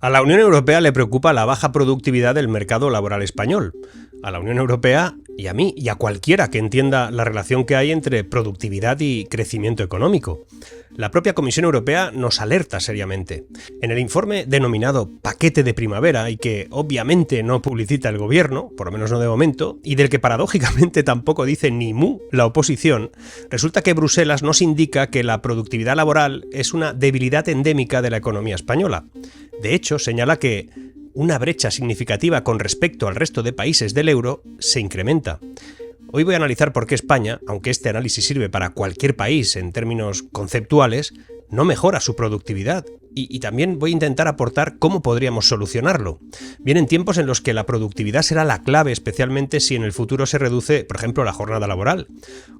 A la Unión Europea le preocupa la baja productividad del mercado laboral español. A la Unión Europea y a mí y a cualquiera que entienda la relación que hay entre productividad y crecimiento económico. La propia Comisión Europea nos alerta seriamente. En el informe denominado Paquete de Primavera, y que obviamente no publicita el gobierno, por lo menos no de momento, y del que paradójicamente tampoco dice ni mu la oposición, resulta que Bruselas nos indica que la productividad laboral es una debilidad endémica de la economía española. De hecho, señala que una brecha significativa con respecto al resto de países del euro se incrementa. Hoy voy a analizar por qué España, aunque este análisis sirve para cualquier país en términos conceptuales, no mejora su productividad. Y también voy a intentar aportar cómo podríamos solucionarlo. Vienen tiempos en los que la productividad será la clave, especialmente si en el futuro se reduce, por ejemplo, la jornada laboral,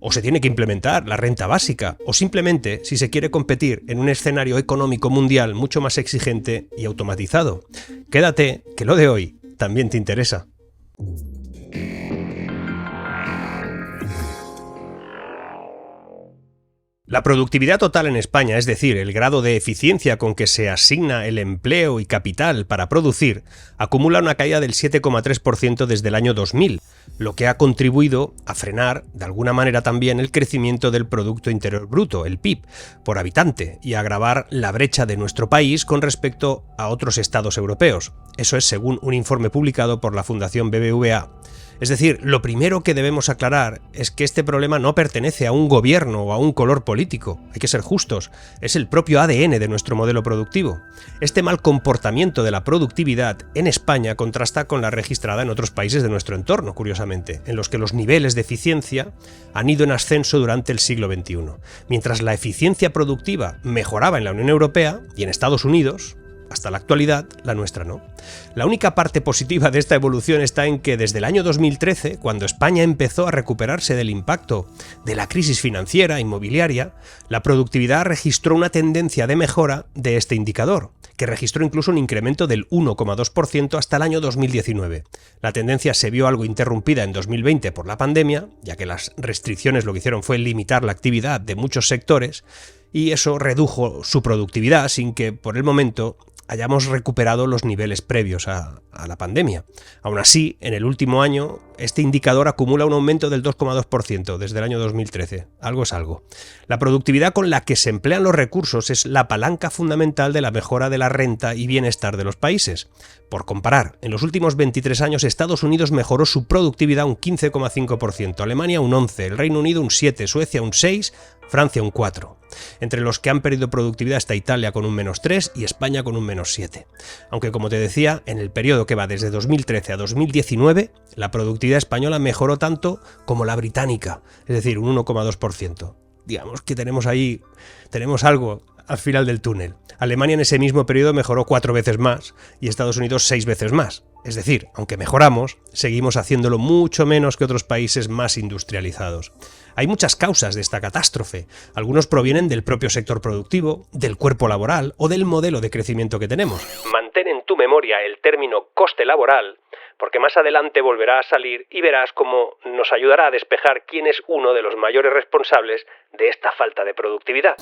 o se tiene que implementar la renta básica, o simplemente si se quiere competir en un escenario económico mundial mucho más exigente y automatizado. Quédate, que lo de hoy también te interesa. La productividad total en España, es decir, el grado de eficiencia con que se asigna el empleo y capital para producir, acumula una caída del 7,3% desde el año 2000, lo que ha contribuido a frenar, de alguna manera también, el crecimiento del Producto Interior Bruto, el PIB, por habitante, y a agravar la brecha de nuestro país con respecto a otros estados europeos. Eso es según un informe publicado por la Fundación BBVA. Es decir, lo primero que debemos aclarar es que este problema no pertenece a un gobierno o a un color político. Hay que ser justos, es el propio ADN de nuestro modelo productivo. Este mal comportamiento de la productividad en España contrasta con la registrada en otros países de nuestro entorno, curiosamente, en los que los niveles de eficiencia han ido en ascenso durante el siglo XXI. Mientras la eficiencia productiva mejoraba en la Unión Europea y en Estados Unidos, hasta la actualidad, la nuestra no. La única parte positiva de esta evolución está en que desde el año 2013, cuando España empezó a recuperarse del impacto de la crisis financiera e inmobiliaria, la productividad registró una tendencia de mejora de este indicador, que registró incluso un incremento del 1,2% hasta el año 2019. La tendencia se vio algo interrumpida en 2020 por la pandemia, ya que las restricciones lo que hicieron fue limitar la actividad de muchos sectores, y eso redujo su productividad sin que, por el momento, hayamos recuperado los niveles previos a la pandemia. Aún así, en el último año, este indicador acumula un aumento del 2,2% desde el año 2013. Algo es algo. La productividad con la que se emplean los recursos es la palanca fundamental de la mejora de la renta y bienestar de los países. Por comparar, en los últimos 23 años Estados Unidos mejoró su productividad un 15,5%, Alemania un 11%, el Reino Unido un 7%, Suecia un 6%, Francia un 4%. Entre los que han perdido productividad está Italia con un -3% y España con un -7%. Aunque, como te decía, en el periodo que va desde 2013 a 2019, la productividad española mejoró tanto como la británica, es decir, un 1,2%. Digamos que tenemos algo al final del túnel. Alemania en ese mismo periodo mejoró 4 veces más y Estados Unidos 6 veces más. Es decir, aunque mejoramos, seguimos haciéndolo mucho menos que otros países más industrializados. Hay muchas causas de esta catástrofe. Algunos provienen del propio sector productivo, del cuerpo laboral o del modelo de crecimiento que tenemos. Mantén en tu memoria el término coste laboral, porque más adelante volverá a salir y verás cómo nos ayudará a despejar quién es uno de los mayores responsables de esta falta de productividad.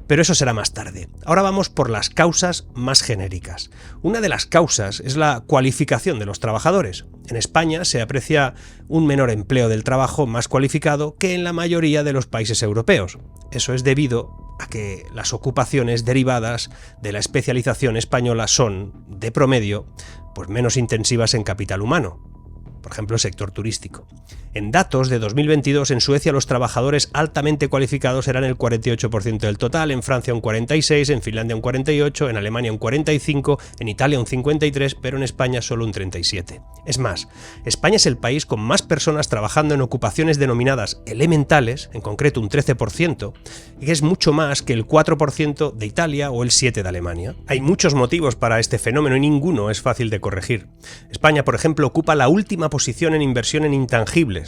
Pero eso será más tarde. Ahora vamos por las causas más genéricas. Una de las causas es la cualificación de los trabajadores. En España se aprecia un menor empleo del trabajo más cualificado que en la mayoría de los países europeos. Eso es debido a que las ocupaciones derivadas de la especialización española son, de promedio, menos intensivas en capital humano. Por ejemplo, el sector turístico. En datos de 2022, en Suecia los trabajadores altamente cualificados eran el 48% del total, en Francia un 46%, en Finlandia un 48%, en Alemania un 45%, en Italia un 53%, pero en España solo un 37%. Es más, España es el país con más personas trabajando en ocupaciones denominadas elementales, en concreto un 13%, y es mucho más que el 4% de Italia o el 7% de Alemania. Hay muchos motivos para este fenómeno y ninguno es fácil de corregir. España, por ejemplo, ocupa la última posición en inversión en intangibles.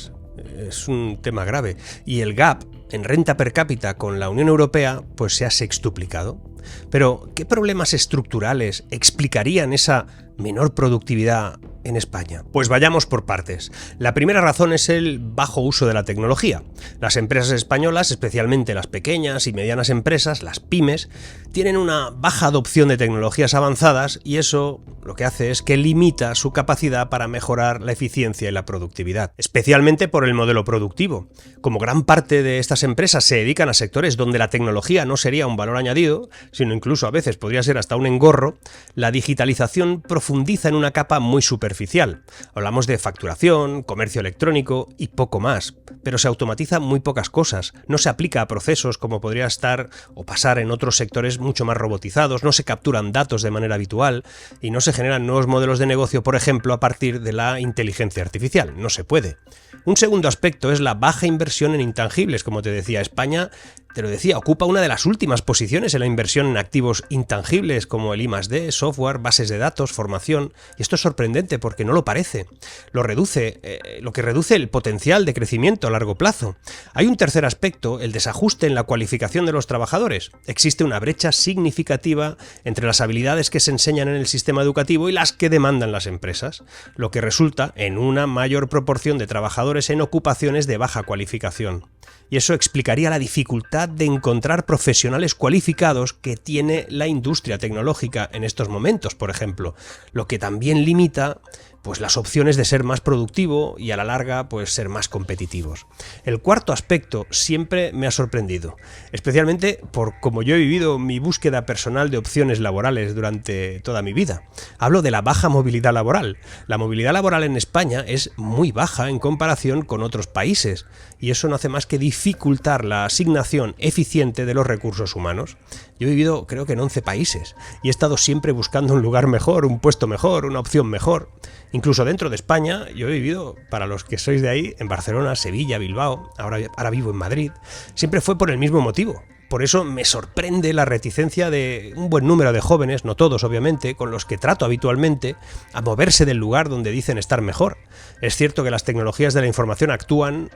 Es un tema grave. Y el gap en renta per cápita con la Unión Europea se ha sextuplicado. Pero, ¿qué problemas estructurales explicarían esa menor productividad en España? Pues vayamos por partes. La primera razón es el bajo uso de la tecnología. Las empresas españolas, especialmente las pequeñas y medianas empresas, las pymes, tienen una baja adopción de tecnologías avanzadas y eso lo que hace es que limita su capacidad para mejorar la eficiencia y la productividad, especialmente por el modelo productivo. Como gran parte de estas empresas se dedican a sectores donde la tecnología no sería un valor añadido, sino incluso a veces podría ser hasta un engorro, la digitalización profundiza en una capa muy superficial. Hablamos de facturación, comercio electrónico y poco más, pero se automatiza muy pocas cosas, no se aplica a procesos como podría estar o pasar en otros sectores mucho más robotizados, no se capturan datos de manera habitual y no se generan nuevos modelos de negocio, por ejemplo, a partir de la inteligencia artificial. No se puede. Un segundo aspecto es la baja inversión en intangibles. Como te decía, España, te lo decía, ocupa una de las últimas posiciones en la inversión en activos intangibles como el I+D, software, bases de datos, formación. Y esto es sorprendente porque no lo parece. Lo que reduce el potencial de crecimiento a largo plazo. Hay un tercer aspecto, el desajuste en la cualificación de los trabajadores. Existe una brecha significativa entre las habilidades que se enseñan en el sistema educativo y las que demandan las empresas, lo que resulta en una mayor proporción de trabajadores en ocupaciones de baja cualificación. Y eso explicaría la dificultad de encontrar profesionales cualificados que tiene la industria tecnológica en estos momentos, por ejemplo, lo que también limita pues las opciones de ser más productivo y a la larga pues ser más competitivos. El cuarto aspecto siempre me ha sorprendido, especialmente por cómo yo he vivido mi búsqueda personal de opciones laborales durante toda mi vida. Hablo de la baja movilidad laboral. La movilidad laboral en España es muy baja en comparación con otros países y eso no hace más que dificultar la asignación eficiente de los recursos humanos. Yo he vivido creo que en 11 países y he estado siempre buscando un lugar mejor, un puesto mejor, una opción mejor. Incluso dentro de España, yo he vivido, para los que sois de ahí, en Barcelona, Sevilla, Bilbao, ahora vivo en Madrid. Siempre fue por el mismo motivo. Por eso me sorprende la reticencia de un buen número de jóvenes, no todos obviamente, con los que trato habitualmente, a moverse del lugar donde dicen estar mejor. Es cierto que las tecnologías de la información actúan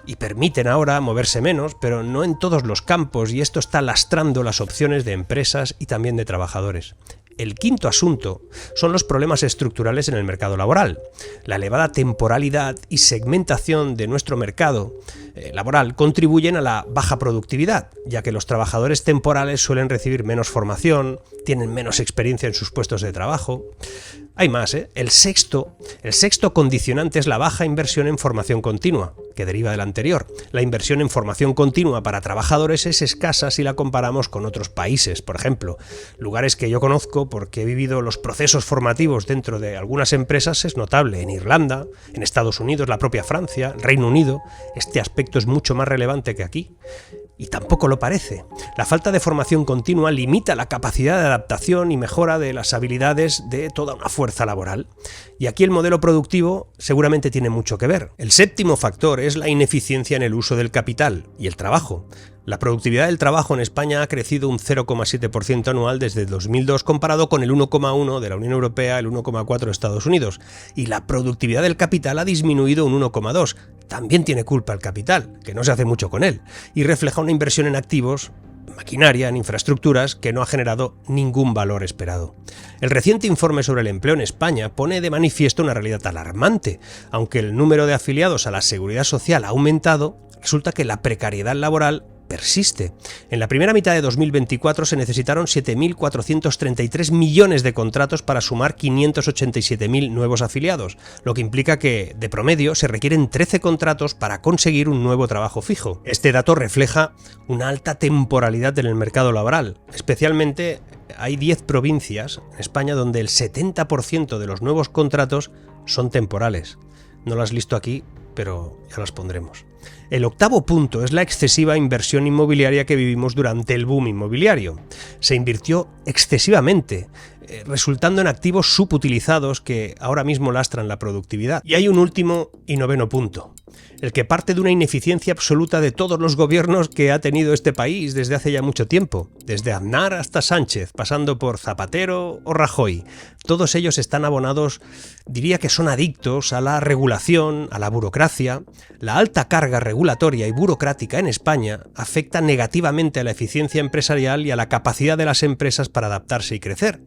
y permiten ahora moverse menos, pero no en todos los campos, y esto está lastrando las opciones de empresas y también de trabajadores. El quinto asunto son los problemas estructurales en el mercado laboral. La elevada temporalidad y segmentación de nuestro mercado laboral contribuyen a la baja productividad, ya que los trabajadores temporales suelen recibir menos formación, tienen menos experiencia en sus puestos de trabajo. Hay más, ¿eh? El sexto condicionante es la baja inversión en formación continua, que deriva del anterior. La inversión en formación continua para trabajadores es escasa si la comparamos con otros países. Por ejemplo, lugares que yo conozco porque he vivido los procesos formativos dentro de algunas empresas es notable. En Irlanda, en Estados Unidos, la propia Francia, Reino Unido, este aspecto es mucho más relevante que aquí. Y tampoco lo parece. La falta de formación continua limita la capacidad de adaptación y mejora de las habilidades de toda una fuerza laboral. Y aquí el modelo productivo seguramente tiene mucho que ver. El séptimo factor es la ineficiencia en el uso del capital y el trabajo. La productividad del trabajo en España ha crecido un 0,7% anual desde 2002 comparado con el 1,1% de la Unión Europea, el 1,4% de Estados Unidos. Y la productividad del capital ha disminuido un 1,2%. También tiene culpa el capital, que no se hace mucho con él, y refleja una inversión en activos, maquinaria, en infraestructuras, que no ha generado ningún valor esperado. El reciente informe sobre el empleo en España pone de manifiesto una realidad alarmante. Aunque el número de afiliados a la Seguridad Social ha aumentado, resulta que la precariedad laboral persiste. En la primera mitad de 2024 se necesitaron 7.433 millones de contratos para sumar 587.000 nuevos afiliados, lo que implica que, de promedio, se requieren 13 contratos para conseguir un nuevo trabajo fijo. Este dato refleja una alta temporalidad en el mercado laboral. Especialmente hay 10 provincias en España donde el 70% de los nuevos contratos son temporales. No las listo aquí, pero ya las pondremos. El octavo punto es la excesiva inversión inmobiliaria que vivimos durante el boom inmobiliario. Se invirtió excesivamente, resultando en activos subutilizados que ahora mismo lastran la productividad. Y hay un último y noveno punto. el que parte de una ineficiencia absoluta de todos los gobiernos que ha tenido este país desde hace ya mucho tiempo, desde Aznar hasta Sánchez, pasando por Zapatero o Rajoy. Todos ellos están abonados, diría que son adictos a la regulación, a la burocracia. La alta carga regulatoria y burocrática en España afecta negativamente a la eficiencia empresarial y a la capacidad de las empresas para adaptarse y crecer.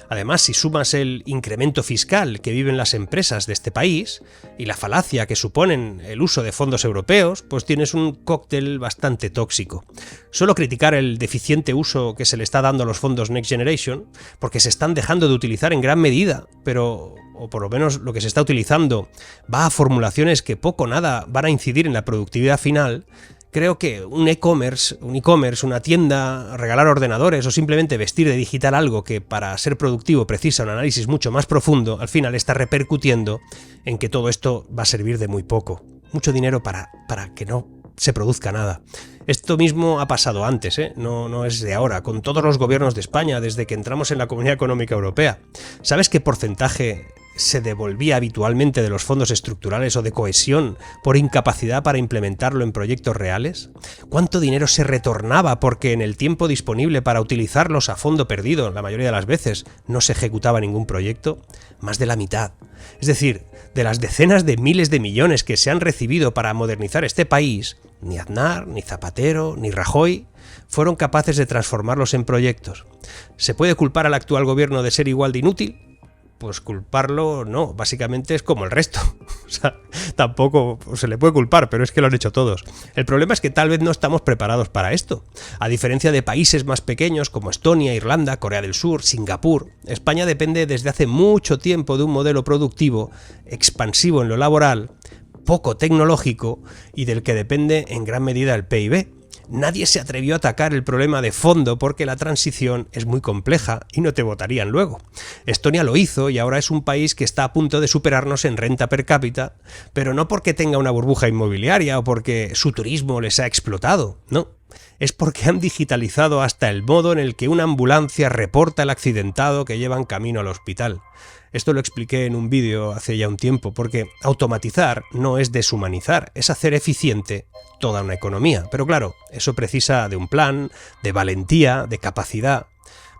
Además, si sumas el incremento fiscal que viven las empresas de este país y la falacia que suponen el uso de fondos europeos, pues tienes un cóctel bastante tóxico. Solo criticar el deficiente uso que se le está dando a los fondos Next Generation, porque se están dejando de utilizar en gran medida, pero o por lo menos lo que se está utilizando va a formulaciones que poco o nada van a incidir en la productividad final. Creo que un e-commerce, una tienda, regalar ordenadores o simplemente vestir de digital algo que para ser productivo precisa un análisis mucho más profundo, al final está repercutiendo en que todo esto va a servir de muy poco. Mucho dinero para que no se produzca nada. Esto mismo ha pasado antes, no es de ahora, con todos los gobiernos de España desde que entramos en la Comunidad Económica Europea. ¿Sabes qué porcentaje se devolvía habitualmente de los fondos estructurales o de cohesión por incapacidad para implementarlo en proyectos reales? ¿Cuánto dinero se retornaba porque en el tiempo disponible para utilizarlos a fondo perdido, la mayoría de las veces, no se ejecutaba ningún proyecto? Más de la mitad. Es decir, de las decenas de miles de millones que se han recibido para modernizar este país, ni Aznar, ni Zapatero, ni Rajoy fueron capaces de transformarlos en proyectos. ¿Se puede culpar al actual gobierno de ser igual de inútil? Pues culparlo no, básicamente es como el resto. O sea, tampoco se le puede culpar, pero es que lo han hecho todos. El problema es que tal vez no estamos preparados para esto. A diferencia de países más pequeños como Estonia, Irlanda, Corea del Sur, Singapur, España depende desde hace mucho tiempo de un modelo productivo expansivo en lo laboral, poco tecnológico y del que depende en gran medida el PIB. Nadie se atrevió a atacar el problema de fondo porque la transición es muy compleja y no te votarían luego. Estonia lo hizo y ahora es un país que está a punto de superarnos en renta per cápita, pero no porque tenga una burbuja inmobiliaria o porque su turismo les ha explotado, no. Es porque han digitalizado hasta el modo en el que una ambulancia reporta el accidentado que llevan camino al hospital. Esto lo expliqué en un vídeo hace ya un tiempo, porque automatizar no es deshumanizar, es hacer eficiente toda una economía. Pero claro, eso precisa de un plan, de valentía, de capacidad.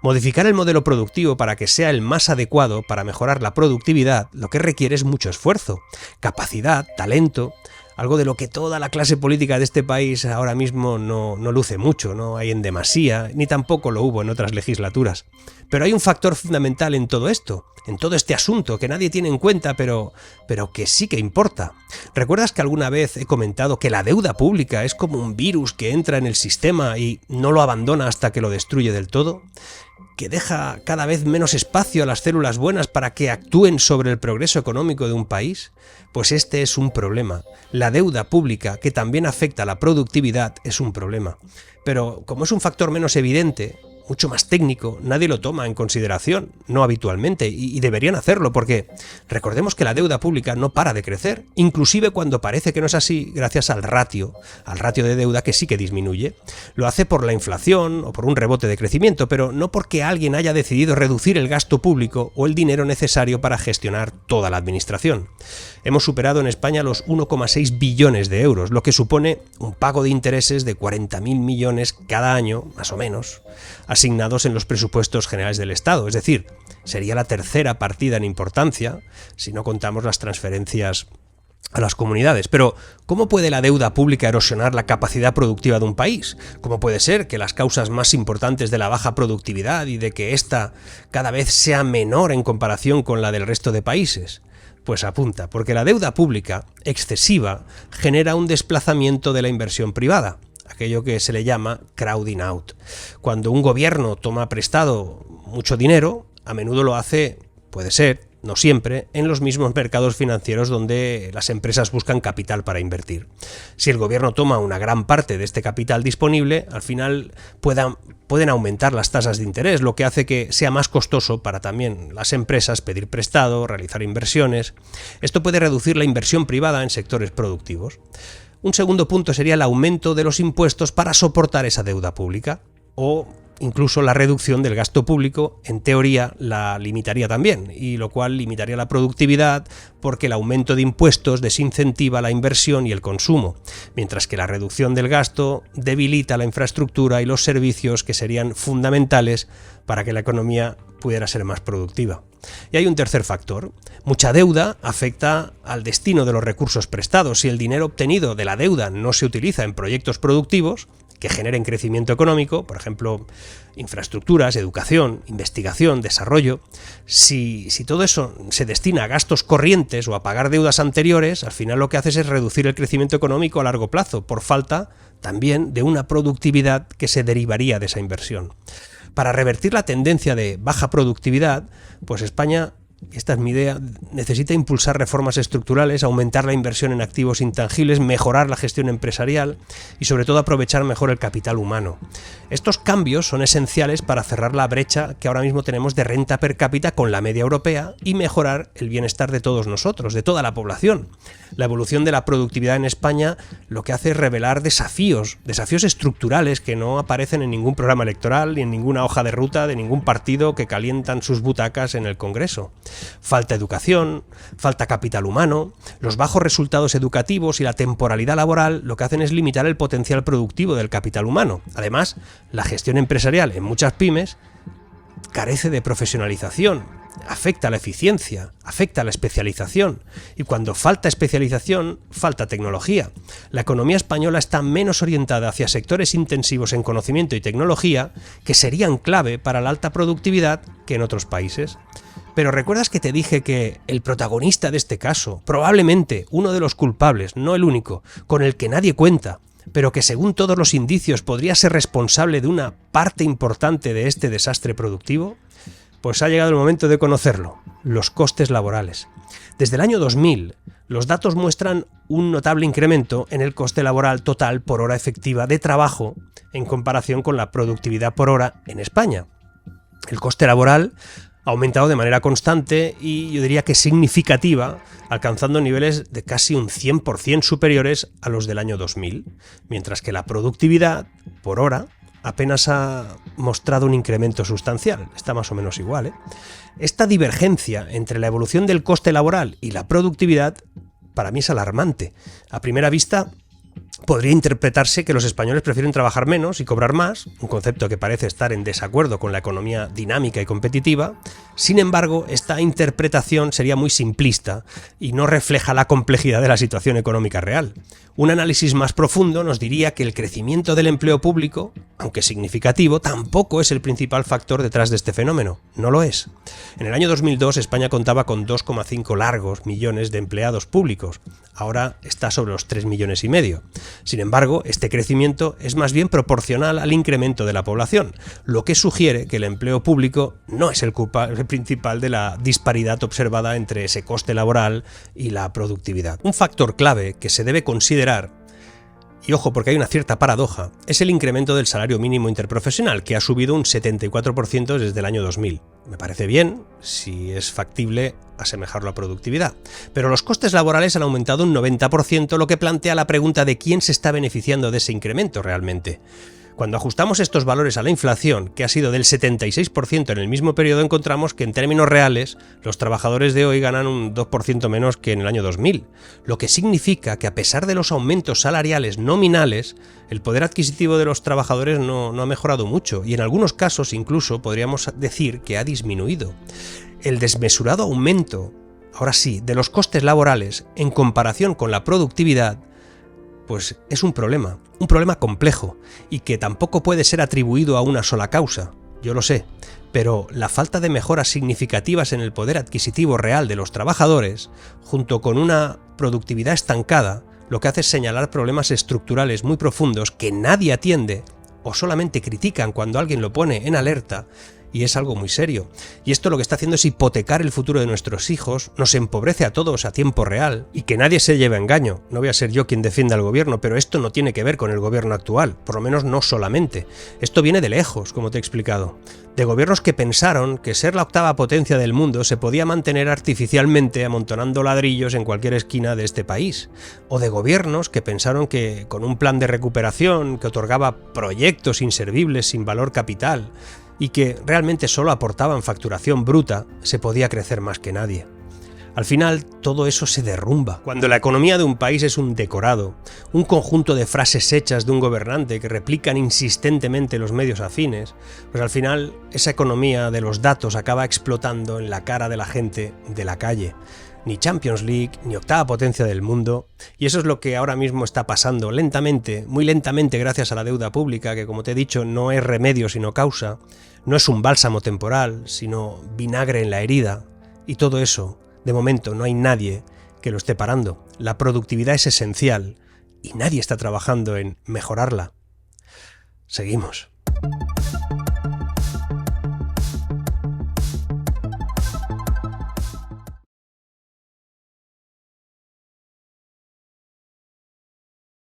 Modificar el modelo productivo para que sea el más adecuado para mejorar la productividad, lo que requiere es mucho esfuerzo, capacidad, talento, algo de lo que toda la clase política de este país ahora mismo no luce mucho, no hay en demasía, ni tampoco lo hubo en otras legislaturas. Pero hay un factor fundamental en todo esto, en todo este asunto, que nadie tiene en cuenta, pero que sí que importa. ¿Recuerdas que alguna vez he comentado que la deuda pública es como un virus que entra en el sistema y no lo abandona hasta que lo destruye del todo? ¿Que deja cada vez menos espacio a las células buenas para que actúen sobre el progreso económico de un país? Pues este es un problema. La deuda pública, que también afecta a la productividad, es un problema. Pero como es un factor menos evidente, mucho más técnico, nadie lo toma en consideración, no habitualmente, y deberían hacerlo, porque recordemos que la deuda pública no para de crecer, inclusive cuando parece que no es así, gracias al ratio de deuda que sí que disminuye. Lo hace por la inflación o por un rebote de crecimiento, pero no porque alguien haya decidido reducir el gasto público o el dinero necesario para gestionar toda la administración. Hemos superado en España los 1,6 billones de euros, lo que supone un pago de intereses de 40.000 millones cada año, más o menos, asignados en los presupuestos generales del Estado. Es decir, sería la tercera partida en importancia, si no contamos las transferencias a las comunidades. Pero, ¿cómo puede la deuda pública erosionar la capacidad productiva de un país? ¿Cómo puede ser que las causas más importantes de la baja productividad y de que ésta cada vez sea menor en comparación con la del resto de países? Pues apunta, porque la deuda pública excesiva genera un desplazamiento de la inversión privada, aquello que se le llama crowding out. Cuando un gobierno toma prestado mucho dinero, a menudo lo hace, puede ser, no siempre, en los mismos mercados financieros donde las empresas buscan capital para invertir. Si el gobierno toma una gran parte de este capital disponible, al final pueden aumentar las tasas de interés, lo que hace que sea más costoso para también las empresas pedir prestado, realizar inversiones. Esto puede reducir la inversión privada en sectores productivos. Un segundo punto sería el aumento de los impuestos para soportar esa deuda pública, o incluso la reducción del gasto público, en teoría, la limitaría también, y lo cual limitaría la productividad porque el aumento de impuestos desincentiva la inversión y el consumo, mientras que la reducción del gasto debilita la infraestructura y los servicios que serían fundamentales para que la economía pudiera ser más productiva. Y hay un tercer factor. Mucha deuda afecta al destino de los recursos prestados. Si el dinero obtenido de la deuda no se utiliza en proyectos productivos que generen crecimiento económico, por ejemplo, infraestructuras, educación, investigación, desarrollo, si todo eso se destina a gastos corrientes o a pagar deudas anteriores, al final lo que haces es reducir el crecimiento económico a largo plazo, por falta también de una productividad que se derivaría de esa inversión. Para revertir la tendencia de baja productividad, pues España, esta es mi idea, necesita impulsar reformas estructurales, aumentar la inversión en activos intangibles, mejorar la gestión empresarial y sobre todo aprovechar mejor el capital humano. Estos cambios son esenciales para cerrar la brecha que ahora mismo tenemos de renta per cápita con la media europea y mejorar el bienestar de todos nosotros, de toda la población. La evolución de la productividad en España lo que hace es revelar desafíos estructurales que no aparecen en ningún programa electoral ni en ninguna hoja de ruta de ningún partido que calientan sus butacas en el Congreso. Falta educación, falta capital humano, los bajos resultados educativos y la temporalidad laboral lo que hacen es limitar el potencial productivo del capital humano. Además, la gestión empresarial en muchas pymes carece de profesionalización, afecta a la eficiencia, afecta a la especialización, y cuando falta especialización, falta tecnología. La economía española está menos orientada hacia sectores intensivos en conocimiento y tecnología que serían clave para la alta productividad que en otros países. Pero ¿recuerdas que te dije que el protagonista de este caso, probablemente uno de los culpables, no el único, con el que nadie cuenta, pero que según todos los indicios podría ser responsable de una parte importante de este desastre productivo? Pues ha llegado el momento de conocerlo, los costes laborales. Desde el año 2000, los datos muestran un notable incremento en el coste laboral total por hora efectiva de trabajo en comparación con la productividad por hora en España. El coste laboral ha aumentado de manera constante y yo diría que significativa, alcanzando niveles de casi un 100% superiores a los del año 2000, mientras que la productividad por hora apenas ha mostrado un incremento sustancial, está más o menos igual, ¿eh? Esta divergencia entre la evolución del coste laboral y la productividad para mí es alarmante. A primera vista, podría interpretarse que los españoles prefieren trabajar menos y cobrar más, un concepto que parece estar en desacuerdo con la economía dinámica y competitiva. Sin embargo, esta interpretación sería muy simplista y no refleja la complejidad de la situación económica real. Un análisis más profundo nos diría que el crecimiento del empleo público, aunque significativo, tampoco es el principal factor detrás de este fenómeno. No lo es. En el año 2002 España contaba con 2,5 largos millones de empleados públicos. Ahora está sobre los 3,5 millones. Sin embargo, este crecimiento es más bien proporcional al incremento de la población, lo que sugiere que el empleo público no es el culpable principal de la disparidad observada entre ese coste laboral y la productividad. Un factor clave que se debe considerar, y ojo porque hay una cierta paradoja, es el incremento del salario mínimo interprofesional, que ha subido un 74% desde el año 2000. Me parece bien, si es factible asemejarlo a productividad. Pero los costes laborales han aumentado un 90%, lo que plantea la pregunta de quién se está beneficiando de ese incremento realmente. Cuando ajustamos estos valores a la inflación, que ha sido del 76% en el mismo periodo, encontramos que en términos reales los trabajadores de hoy ganan un 2% menos que en el año 2000, lo que significa que a pesar de los aumentos salariales nominales, el poder adquisitivo de los trabajadores no ha mejorado mucho y en algunos casos incluso podríamos decir que ha disminuido. El desmesurado aumento, ahora sí, de los costes laborales en comparación con la productividad, pues es un problema complejo y que tampoco puede ser atribuido a una sola causa, yo lo sé, pero la falta de mejoras significativas en el poder adquisitivo real de los trabajadores, junto con una productividad estancada, lo que hace es señalar problemas estructurales muy profundos que nadie atiende o solamente critican cuando alguien lo pone en alerta Y es algo muy serio. Y esto lo que está haciendo es hipotecar el futuro de nuestros hijos, nos empobrece a todos a tiempo real, y que nadie se lleve a engaño. No voy a ser yo quien defienda al gobierno, pero esto no tiene que ver con el gobierno actual, por lo menos no solamente. Esto viene de lejos, como te he explicado. De gobiernos que pensaron que ser la octava potencia del mundo se podía mantener artificialmente amontonando ladrillos en cualquier esquina de este país. O de gobiernos que pensaron que con un plan de recuperación que otorgaba proyectos inservibles sin valor capital, y que realmente solo aportaban facturación bruta, se podía crecer más que nadie. Al final, todo eso se derrumba. Cuando la economía de un país es un decorado, un conjunto de frases hechas de un gobernante que replican insistentemente los medios afines, pues al final esa economía de los datos acaba explotando en la cara de la gente de la calle. Ni Champions League, ni octava potencia del mundo, y eso es lo que ahora mismo está pasando lentamente, muy lentamente gracias a la deuda pública, que como te he dicho no es remedio sino causa, no es un bálsamo temporal, sino vinagre en la herida, y todo eso, de momento no hay nadie que lo esté parando. La productividad es esencial, y nadie está trabajando en mejorarla. Seguimos.